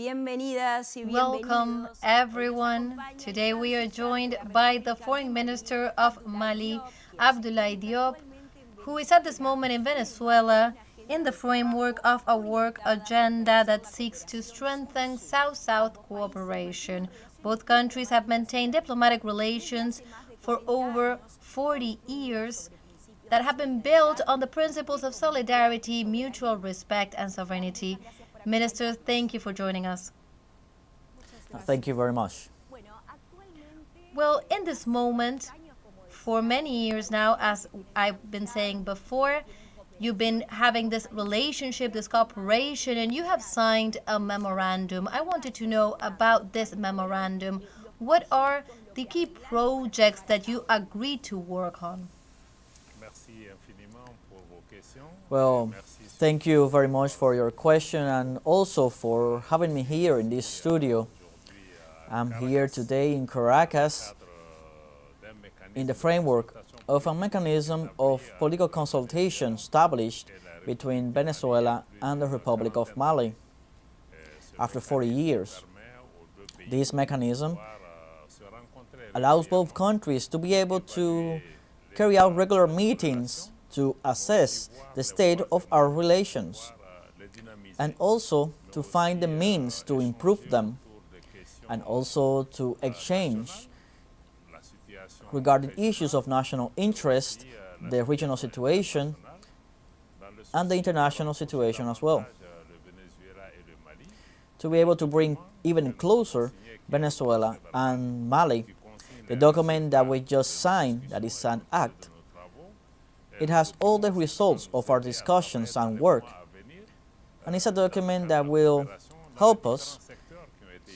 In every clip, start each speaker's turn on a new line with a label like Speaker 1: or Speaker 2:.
Speaker 1: bienvenidas y
Speaker 2: Welcome,
Speaker 1: bienvenidos.
Speaker 2: everyone. Today we are joined by the Foreign Minister of Mali, Abdoulaye Diop, who is at this moment in Venezuela in the framework of a work agenda that seeks to strengthen South-South cooperation. Both countries have maintained diplomatic relations for over 40 years that have been built on the principles of solidarity, mutual respect, and sovereignty. Minister, thank you for joining us.
Speaker 3: Thank you very much.
Speaker 2: Well, in this moment, for many years now, as I've been saying before, you've been having this relationship, this cooperation, and you have signed a memorandum. I wanted to know about this memorandum. What are the key projects that you agreed to work on?
Speaker 3: Well, thank you very much for your question and also for having me here in this studio. I'm here today in Caracas in the framework of a mechanism of political consultation established between Venezuela and the Republic of Mali. After 40 years, this mechanism allows both countries to be able to carry out regular meetings to assess the state of our relations and also to find the means to improve them and also to exchange regarding issues of national interest, the regional situation, and the international situation as well. To be able to bring even closer Venezuela and Mali, the document that we just signed, that is an act, it has all the results of our discussions and work, and it's a document that will help us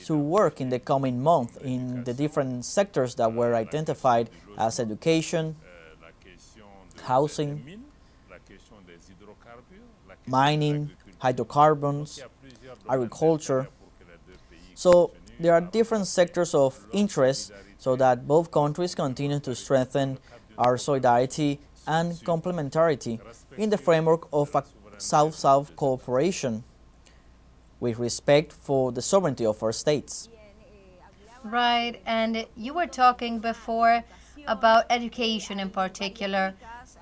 Speaker 3: to work in the coming month in the different sectors that were identified as education, housing, mining, hydrocarbons, agriculture. So there are different sectors of interest so that both countries continue to strengthen our solidarity and complementarity in the framework of a South-South cooperation with respect for the sovereignty of our states.
Speaker 2: Right, and you were talking before about education in particular.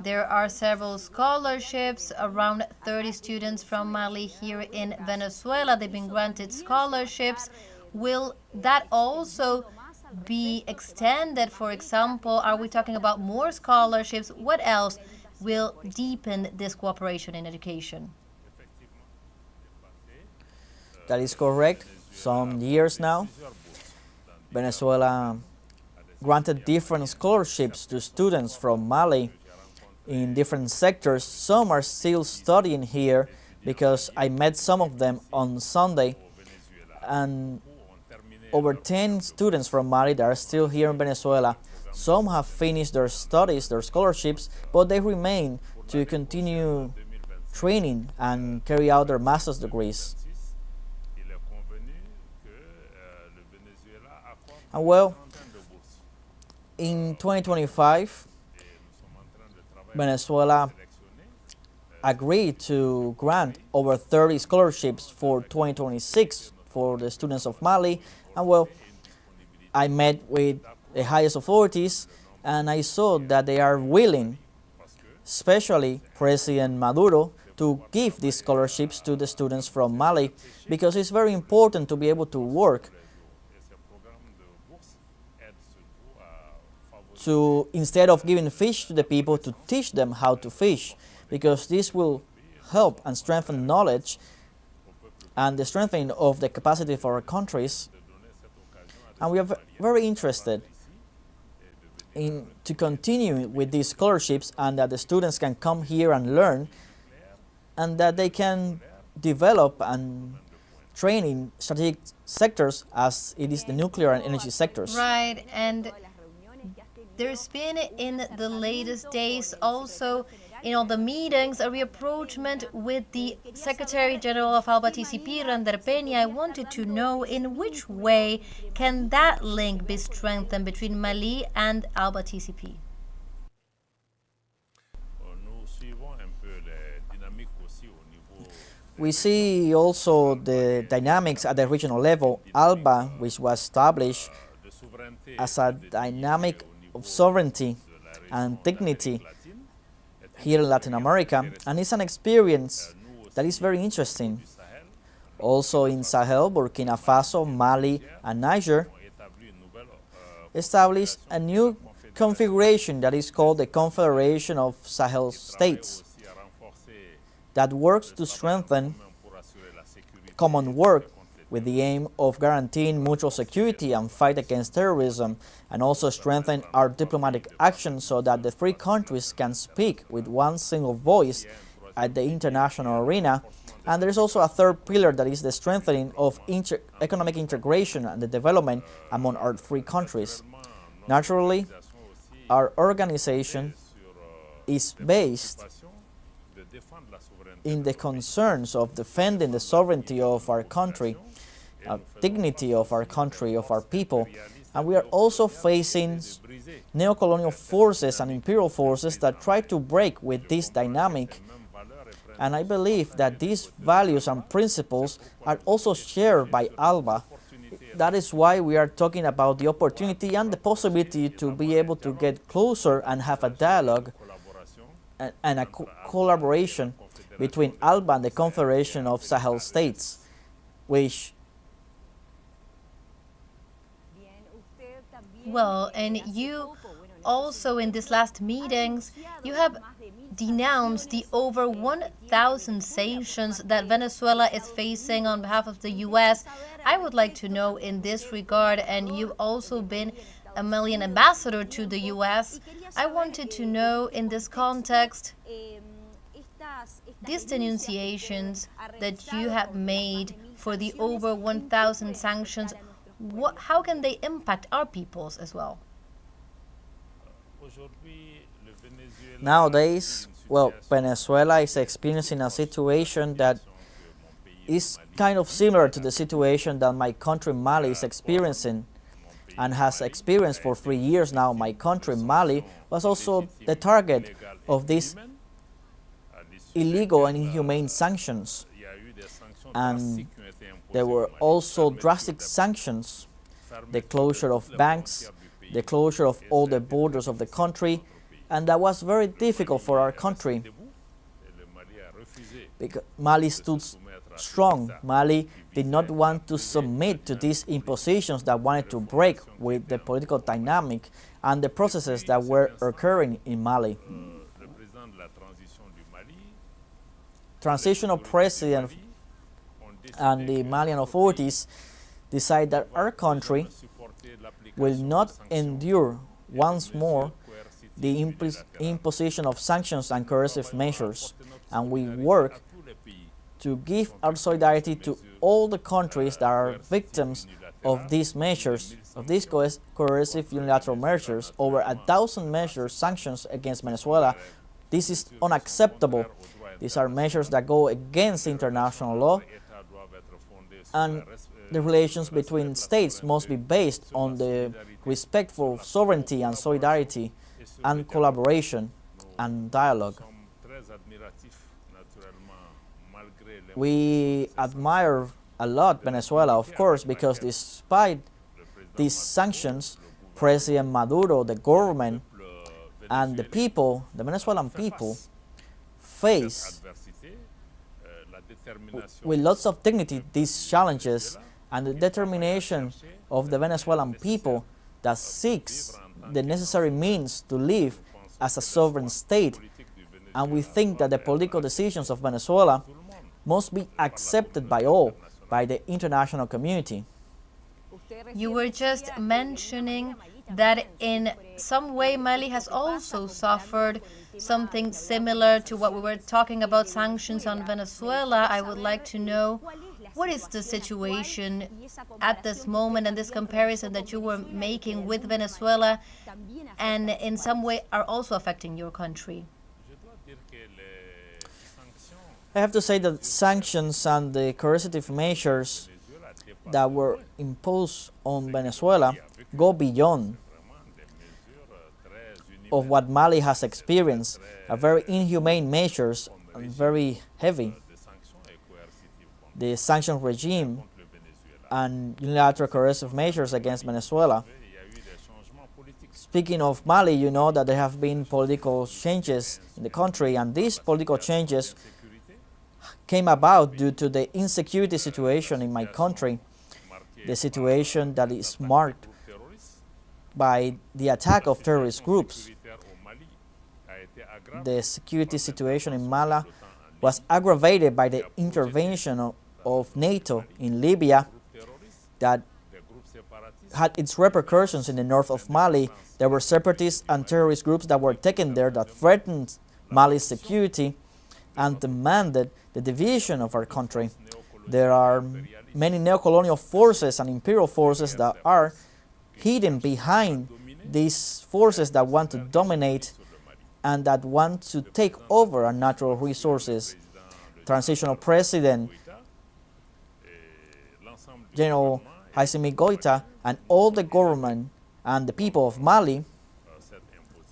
Speaker 2: There are several scholarships, around 30 students from Mali here in Venezuela. They've been granted scholarships. Will that also be extended? For example, are we talking about more scholarships? What else will deepen this cooperation in education?
Speaker 3: That is correct. Some years now, Venezuela granted different scholarships to students from Mali in different sectors. Some are still studying here because I met some of them on Sunday, and over 10 students from Mali that are still here in Venezuela. Some have finished their studies, their scholarships, but they remain to continue training and carry out their master's degrees. And well, in 2025, Venezuela agreed to grant over 30 scholarships for 2026 for the students of Mali. And well, I met with the highest authorities and I saw that they are willing, especially President Maduro, to give these scholarships to the students from Mali because it's very important to be able to work to, instead of giving fish to the people, to teach them how to fish, because this will help and strengthen knowledge and the strengthening of the capacity for our countries. And we are very interested in to continue with these scholarships and that the students can come here and learn and that they can develop and train in strategic sectors as it is the nuclear and energy sectors.
Speaker 2: Right, and there's been in the latest days also in all the meetings a reapproachment with the Secretary General of Alba TCP, Rander Peña. I wanted to know in which way can that link be strengthened between Mali and Alba TCP?
Speaker 3: We see also the dynamics at the regional level. ALBA, which was established as a dynamic of sovereignty and dignity here in Latin America, and it's an experience that is very interesting. Also in Sahel, Burkina Faso, Mali, and Niger established a new configuration that is called the Confederation of Sahel States, that works to strengthen common work with the aim of guaranteeing mutual security and fight against terrorism, and also strengthen our diplomatic action so that the three countries can speak with one single voice at the international arena. And there is also a third pillar, that is the strengthening of economic integration and the development among our three countries. Naturally, our organization is based in the concerns of defending the sovereignty of our country, dignity of our country, of our people, and we are also facing neocolonial forces and imperial forces that try to break with this dynamic. And I believe that these values and principles are also shared by ALBA. That is why we are talking about the opportunity and the possibility to be able to get closer and have a dialogue and a collaboration between ALBA and the Confederation of Sahel States, which...
Speaker 2: Well, and you also in these last meetings, you have denounced the over 1,000 sanctions that Venezuela is facing on behalf of the U.S. I would like to know in this regard, and you've also been a Malian ambassador to the U.S. I wanted to know in this context, these denunciations that you have made for the over 1,000 sanctions, how can they impact our peoples as well?
Speaker 3: Nowadays, well, Venezuela is experiencing a situation that is kind of similar to the situation that my country Mali is experiencing and has experienced for 3 years now. My country Mali was also the target of these illegal and inhumane sanctions, and there were also drastic sanctions, the closure of banks, the closure of all the borders of the country, and that was very difficult for our country because Mali stood strong. Mali did not want to submit to these impositions that wanted to break with the political dynamic and the processes that were occurring in Mali. Transitional president and the Malian authorities decide that our country will not endure once more the imposition of sanctions and coercive measures, and we work to give our solidarity to all the countries that are victims of these measures, of these coercive unilateral measures, over 1,000 measures, sanctions against Venezuela. This is unacceptable. These are measures that go against international law, and the relations between states must be based on the respect for sovereignty and solidarity and collaboration and dialogue. We admire a lot Venezuela, of course, because despite these sanctions, President Maduro, the government, and the people, the Venezuelan people, face with lots of dignity these challenges, and the determination of the Venezuelan people that seeks the necessary means to live as a sovereign state. And we think that the political decisions of Venezuela must be accepted by all, by the international community.
Speaker 2: You were just mentioning that in some way Mali has also suffered something similar to what we were talking about, sanctions on Venezuela. I would like to know, what is the situation at this moment and this comparison that you were making with Venezuela and in some way are also affecting your country?
Speaker 3: I have to say that sanctions and the coercive measures that were imposed on Venezuela go beyond of what Mali has experienced, are very inhumane measures and very heavy. the sanction regime and unilateral coercive measures against Venezuela. Speaking of Mali, you know that there have been political changes in the country, and these political changes came about due to the insecurity situation in my country, the situation that is marked by the attack of terrorist groups. The security situation in Mali was aggravated by the intervention of NATO in Libya that had its repercussions in the north of Mali. There were separatist and terrorist groups that were taken there that threatened Mali's security and demanded the division of our country. There are many neocolonial forces and imperial forces that are hidden behind these forces that want to dominate and that want to take over our natural resources. Transitional President General Assimi Goïta and all the government and the people of Mali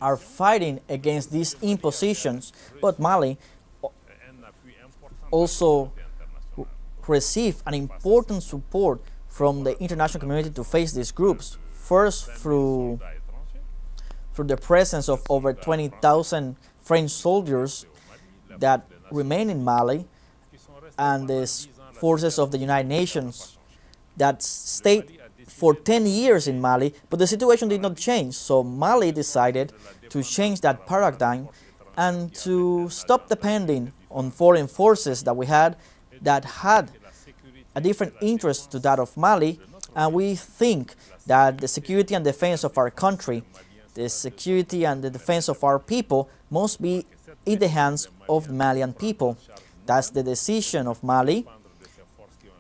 Speaker 3: are fighting against these impositions, but Mali also received an important support from the international community to face these groups. First, through the presence of over 20,000 French soldiers that remain in Mali, and the forces of the United Nations that stayed for 10 years in Mali, but the situation did not change. So Mali decided to change that paradigm and to stop depending on foreign forces that we had that had a different interest to that of Mali. And we think that the security and defense of our country, the security and the defense of our people must be in the hands of the Malian people. That's the decision of Mali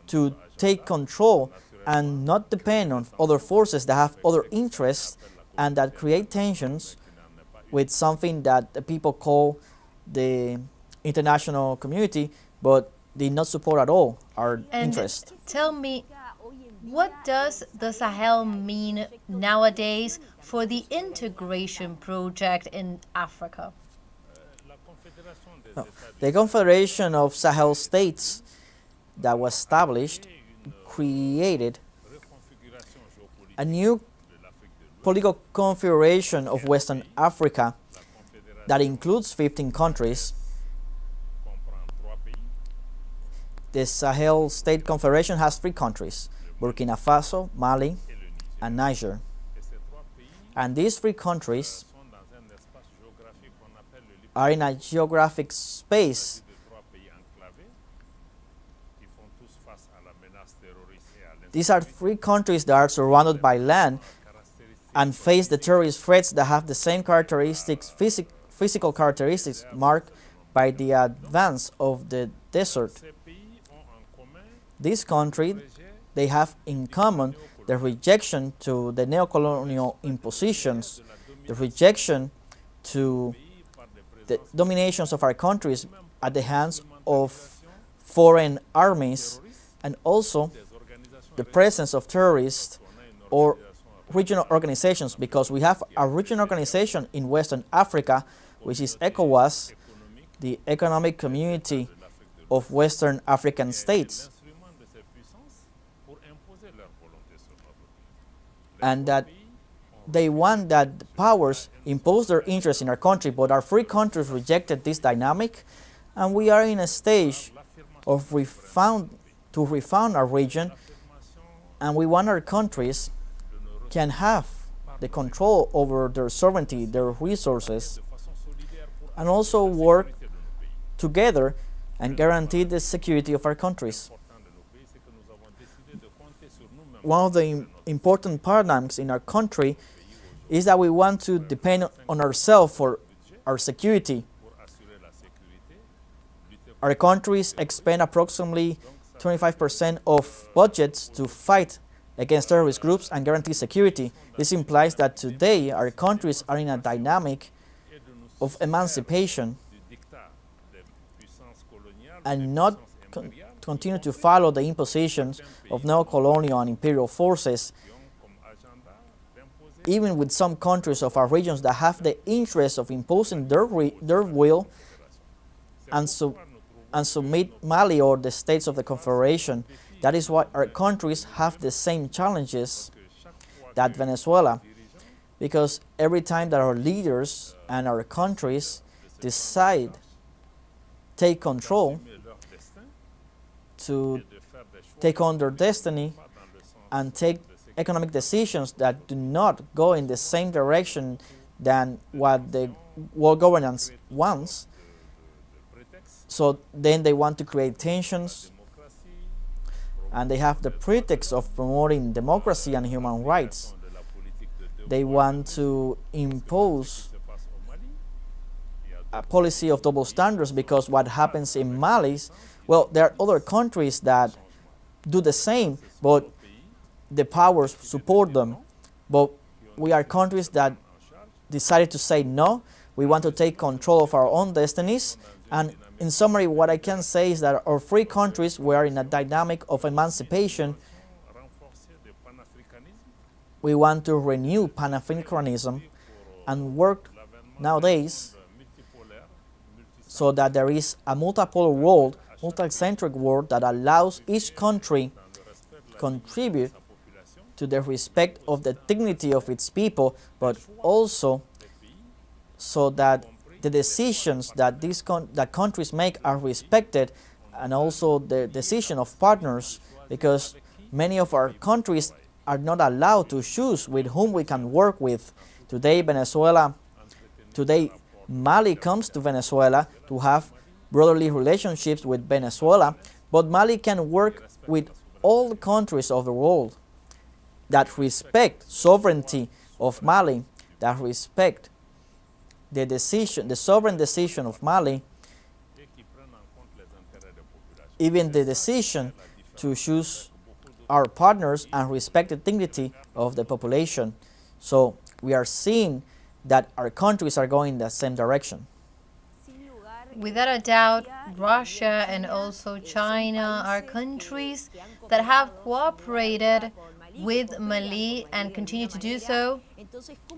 Speaker 3: to take control and not depend on other forces that have other interests and that create tensions with something that the people call the international community, but did not support at all our interest.
Speaker 2: Tell me, what does the Sahel mean nowadays for the integration project in Africa?
Speaker 3: The Confederation of Sahel States that was established created a new political configuration of Western Africa that includes 15 countries. The Sahel State Confederation has 3 countries: Burkina Faso, Mali, and Niger. And these 3 countries are in a geographic space These are 3 countries that are surrounded by land and face the terrorist threats that have the same characteristics, physical characteristics marked by the advance of the desert. These countries, they have in common the rejection to the neocolonial impositions, the rejection to the dominations of our countries at the hands of foreign armies, and also the presence of terrorists or regional organizations, because we have a regional organization in Western Africa, which is ECOWAS, the Economic Community of Western African States, and that they want that the powers impose their interest in our country, but our 3 countries rejected this dynamic, and we are in a stage of refound our region, and we want our countries can have the control over their sovereignty, their resources, and also work together and guarantee the security of our countries. One of the important paradigms in our country is that we want to depend on ourselves for our security. Our countries expend approximately 25% of budgets to fight against terrorist groups and guarantee security. This implies that today our countries are in a dynamic of emancipation and not continue to follow the impositions of neo-colonial and imperial forces, even with some countries of our regions that have the interest of imposing their will and and submit Mali or the states of the Confederation. That is why our countries have the same challenges that Venezuela, because every time that our leaders and our countries decide take control to take on their destiny and take economic decisions that do not go in the same direction than what the world governance wants, so then they want to create tensions, and they have the pretext of promoting democracy and human rights. They want to impose a policy of double standards, because what happens in Mali, well, there are other countries that do the same, but the powers support them. But we are countries that decided to say no, we want to take control of our own destinies. And in summary, what I can say is that our free countries, we are in a dynamic of emancipation. We want to renew Pan-Africanism and work nowadays so that there is a multipolar world, multicentric world that allows each country to contribute to the respect of the dignity of its people, but also so that the decisions that that countries make are respected, and also the decision of partners, because many of our countries are not allowed to choose with whom we can work with. Today, Mali comes to Venezuela to have brotherly relationships with Venezuela, but Mali can work with all the countries of the world that respect sovereignty of Mali, that respect the sovereign decision of Mali, even the decision to choose our partners and respect the dignity of the population. So we are seeing that our countries are going in the same direction.
Speaker 2: Without a doubt, Russia and also China are countries that have cooperated with Mali and continue to do so.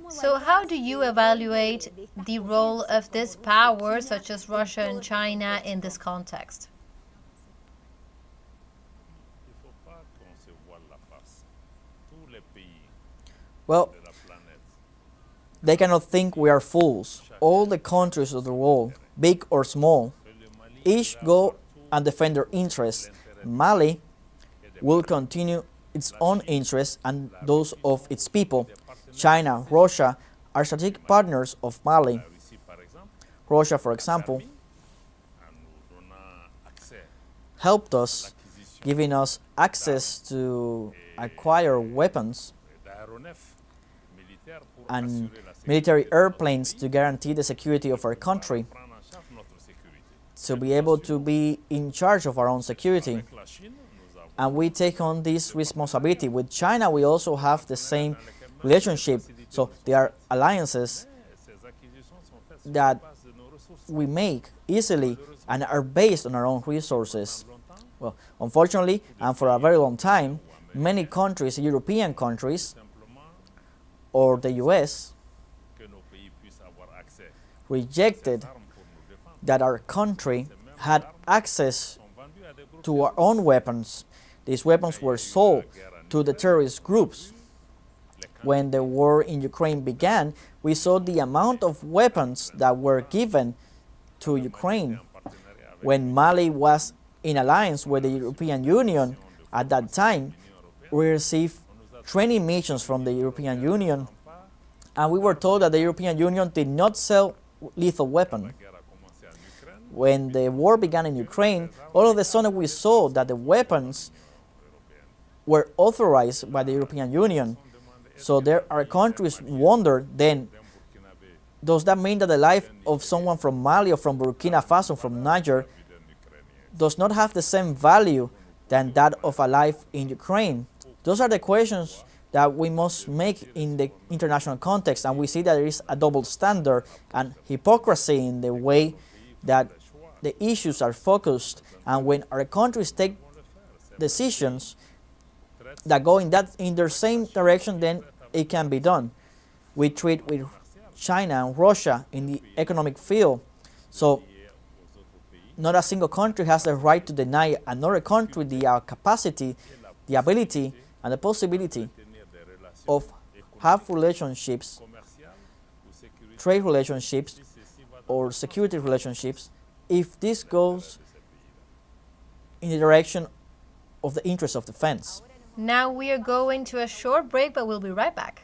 Speaker 2: So how do you evaluate the role of these powers, such as Russia and China, in this context?
Speaker 3: Well, they cannot think we are fools. All the countries of the world, big or small, each go and defend their interests. Mali will continue its own interests and those of its people. China, Russia are strategic partners of Mali. Russia, for example, helped us, giving us access to acquire weapons and military airplanes to guarantee the security of our country, to be able to be in charge of our own security. And we take on this responsibility. With China, we also have the same relationship. So there are alliances that we make easily and are based on our own resources. Well, unfortunately, and for a very long time, many countries, European countries, or the US, rejected that our country had access to our own weapons. These weapons were sold to the terrorist groups. When the war in Ukraine began, we saw the amount of weapons that were given to Ukraine. When Mali was in alliance with the European Union, at that time, we received training missions from the European Union, and we were told that the European Union did not sell lethal weapons. When the war began in Ukraine, all of a sudden we saw that the weapons were authorized by the European Union. So there are countries wonder then, does that mean that the life of someone from Mali or from Burkina Faso, from Niger, does not have the same value than that of a life in Ukraine? Those are the questions that we must make in the international context, and we see that there is a double standard and hypocrisy in the way that the issues are focused. And when our countries take decisions that go in their same direction, then it can be done. We treat with China and Russia in the economic field. So not a single country has the right to deny another country the capacity, the ability, and the possibility of have relationships, trade relationships, or security relationships, if this goes in the direction of the interest of defense.
Speaker 2: Now we are going to a short break, but we'll be right back.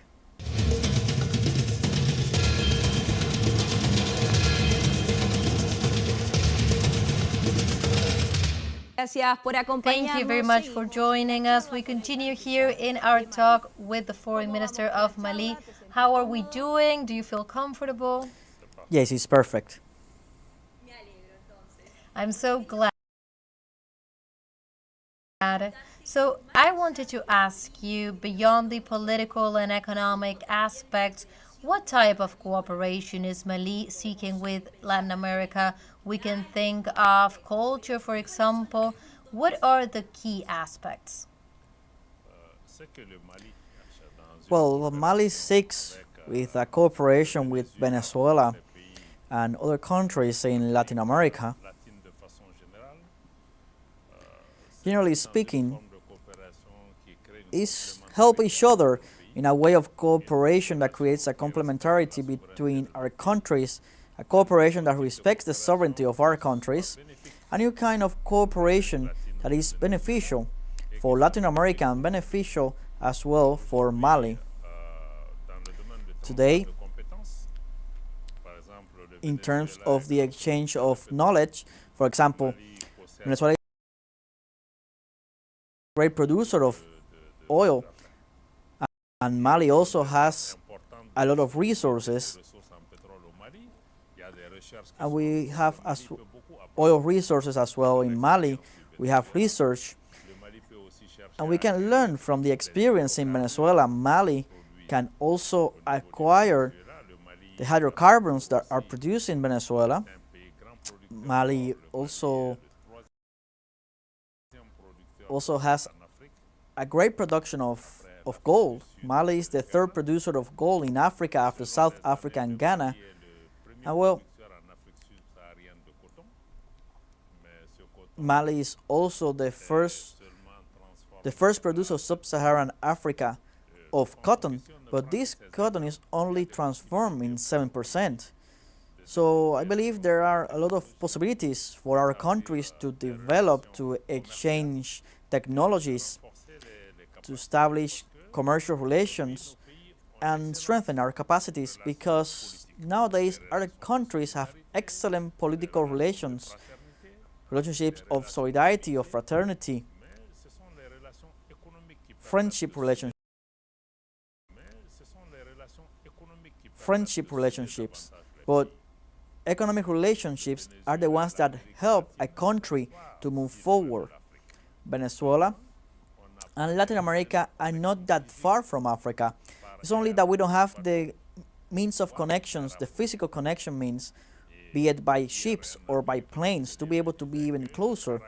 Speaker 2: Thank you very much for joining us. We continue here in our talk with the Foreign Minister of Mali. How are we doing? Do you feel comfortable?
Speaker 3: Yes, it's perfect.
Speaker 2: I'm so glad. So I wanted to ask you, beyond the political and economic aspects, what type of cooperation is Mali seeking with Latin America? We can think of culture, for example. What are the key aspects?
Speaker 3: Well, Mali seeks with a cooperation with Venezuela and other countries in Latin America. Generally speaking, is help each other in a way of cooperation that creates a complementarity between our countries, a cooperation that respects the sovereignty of our countries, a new kind of cooperation that is beneficial for Latin America and beneficial as well for Mali. Today, in terms of the exchange of knowledge, for example, Venezuela is a great producer of oil, and Mali also has a lot of resources, and we have oil resources as well in Mali. We have research, and we can learn from the experience in Venezuela. Mali can also acquire the hydrocarbons that are produced in Venezuela. Mali also has a great production of gold. Mali is the third producer of gold in Africa after South Africa and Ghana. And well, Mali is also the first producer of sub-Saharan Africa of cotton, but this cotton is only transformed in 7%. So I believe there are a lot of possibilities for our countries to develop, to exchange technologies, to establish commercial relations and strengthen our capacities, because nowadays our countries have excellent political relationships of solidarity, of fraternity, friendship relationships. But economic relationships are the ones that help a country to move forward. Venezuela and Latin America are not that far from Africa. It's only that we don't have the means of connections, the physical connection means, be it by ships or by planes, to be able to be even closer.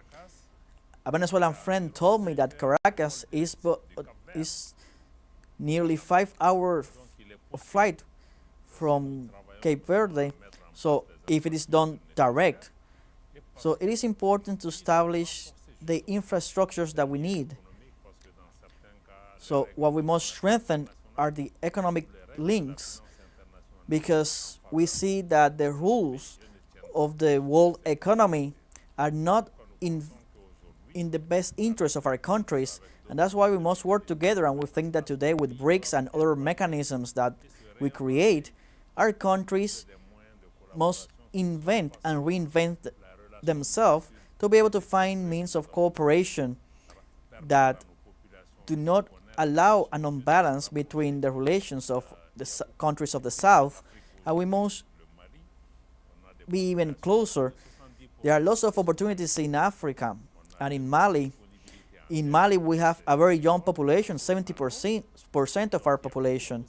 Speaker 3: A Venezuelan friend told me that Caracas is nearly 5 hours of flight from Cape Verde, so if it is done direct. So it is important to establish the infrastructures that we need. So what we must strengthen are the economic links, because we see that the rules of the world economy are not in the best interest of our countries, and that's why we must work together. And we think that today, with BRICS and other mechanisms that we create, our countries must invent and reinvent themselves to be able to find means of cooperation that do not allow an imbalance between the relations of the countries of the South, and we must be even closer. There are lots of opportunities in Africa and in Mali. In Mali, we have a very young population, 70% of our population.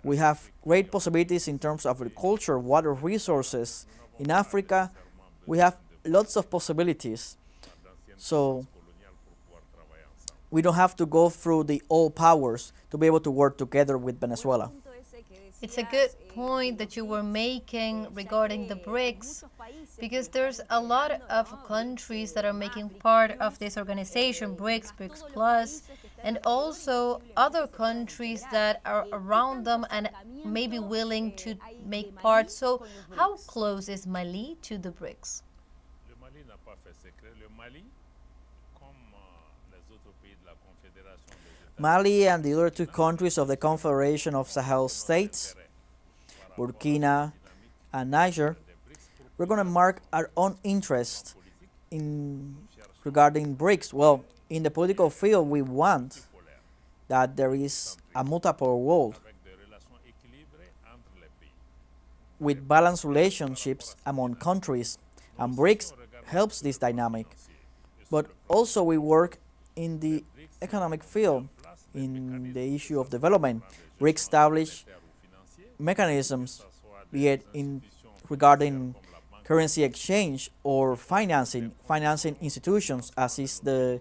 Speaker 3: We have great possibilities in terms of agriculture, water resources. In Africa, we have lots of possibilities. So we don't have to go through the old powers to be able to work together with Venezuela.
Speaker 2: It's a good point that you were making regarding the BRICS, because there's a lot of countries that are making part of this organization, BRICS, BRICS Plus, and also other countries that are around them and maybe willing to make part. So, how close is Mali to the BRICS?
Speaker 3: Mali and the other two countries of the Confederation of Sahel States, Burkina and Niger, we're going to mark our own interest in regarding BRICS. Well, in the political field, we want that there is a multipolar world with balanced relationships among countries, and BRICS helps this dynamic. But also we work in the economic field, in the issue of development. BRICS establish mechanisms, be it in regarding currency exchange or financing institutions, as is the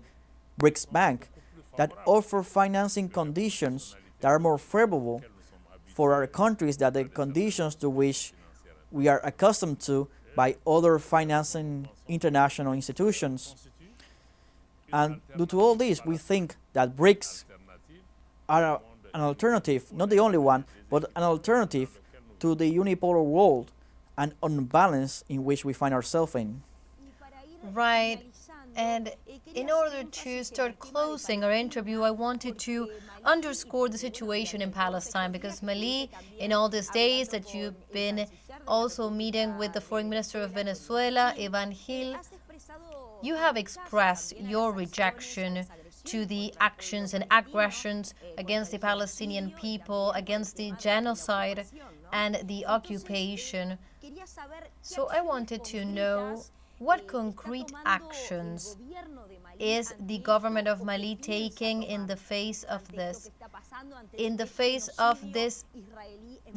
Speaker 3: BRICS Bank, that offer financing conditions that are more favorable for our countries than the conditions to which we are accustomed to by other financing international institutions. And due to all this, we think that BRICS are an alternative, not the only one, but an alternative to the unipolar world and unbalance in which we find ourselves in.
Speaker 2: Right. And in order to start closing our interview, I wanted to underscore the situation in Palestine, because Mali, in all these days that you've been also meeting with the foreign minister of Venezuela, Ivan Gil, you have expressed your rejection to the actions and aggressions against the Palestinian people, against the genocide and the occupation. So I wanted to know, what concrete actions is the government of Mali taking in the face of this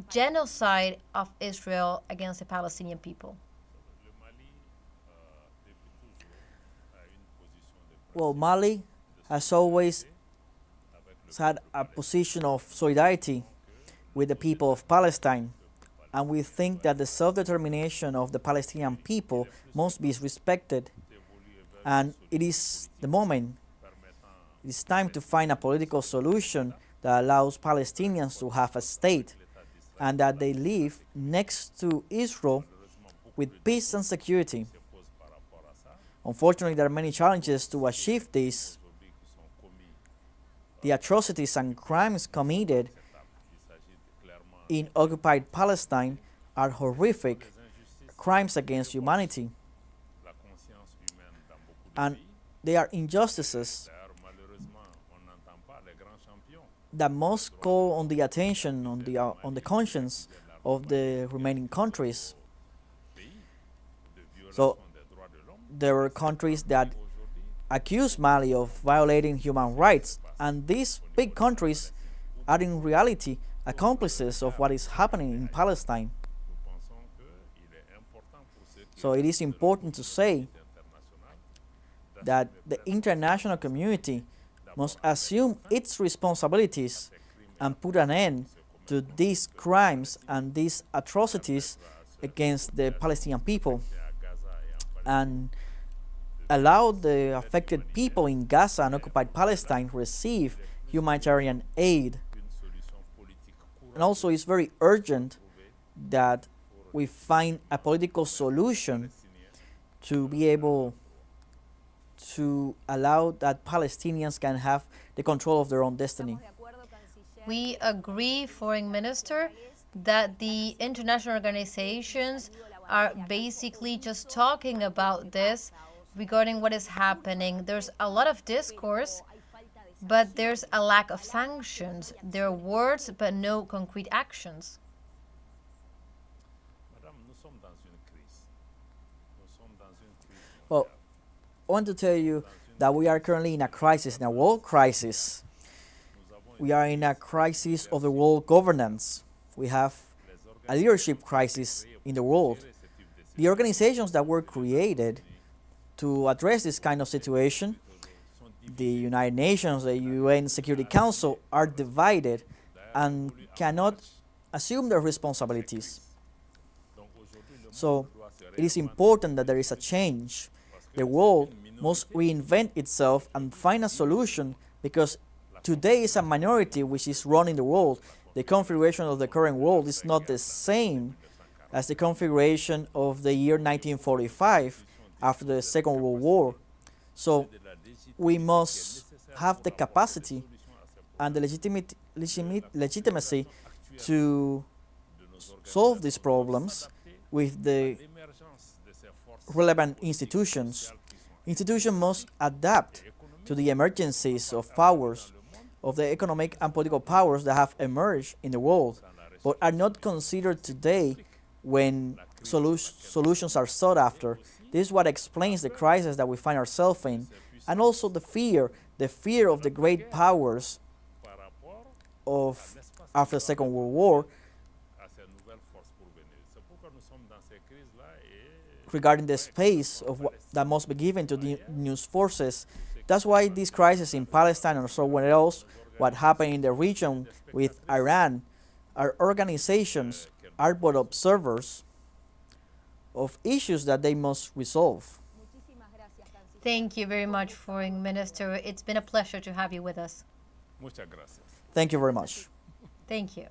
Speaker 2: genocide of Israel against the Palestinian people?
Speaker 3: Well, Mali has always had a position of solidarity with the people of Palestine, and we think that the self-determination of the Palestinian people must be respected, and it is the moment, it is time to find a political solution that allows Palestinians to have a state and that they live next to Israel with peace and security. Unfortunately, there are many challenges to achieve this. The atrocities and crimes committed in occupied Palestine are horrific crimes against humanity, and they are injustices that must call on the attention, on the conscience of the remaining countries. So there are countries that accuse Mali of violating human rights, and these big countries are in reality accomplices of what is happening in Palestine. So it is important to say that the international community must assume its responsibilities and put an end to these crimes and these atrocities against the Palestinian people, and allow the affected people in Gaza and occupied Palestine receive humanitarian aid. And also it's very urgent that we find a political solution to be able to allow that Palestinians can have the control of their own destiny.
Speaker 2: We agree, Foreign Minister, that the international organizations are basically just talking about this regarding what is happening. There's a lot of discourse, but there's a lack of sanctions. There are words, but no concrete actions.
Speaker 3: Well, I want to tell you that we are currently in a crisis, in a world crisis. We are in a crisis of the world governance. We have a leadership crisis in the world. The organizations that were created to address this kind of situation, the United Nations, the UN Security Council, are divided and cannot assume their responsibilities. So it is important that there is a change. The world must reinvent itself and find a solution, because today is a minority which is running the world. The configuration of the current world is not the same as the configuration of the year 1945 after the Second World War. So we must have the capacity and the legitimacy to solve these problems with the relevant institutions. Institutions must adapt to the emergencies of powers, of the economic and political powers that have emerged in the world, but are not considered today when solutions are sought after. This is what explains the crisis that we find ourselves in, and also the fear of the great powers of after the Second World War regarding the space of that must be given to the news forces. That's why this crisis in Palestine or somewhere else, what happened in the region with Iran, our organizations are but observers of issues that they must resolve.
Speaker 2: Thank you very much, Foreign Minister. It's been a pleasure to have you with us.
Speaker 3: Thank you very much.
Speaker 2: Thank you.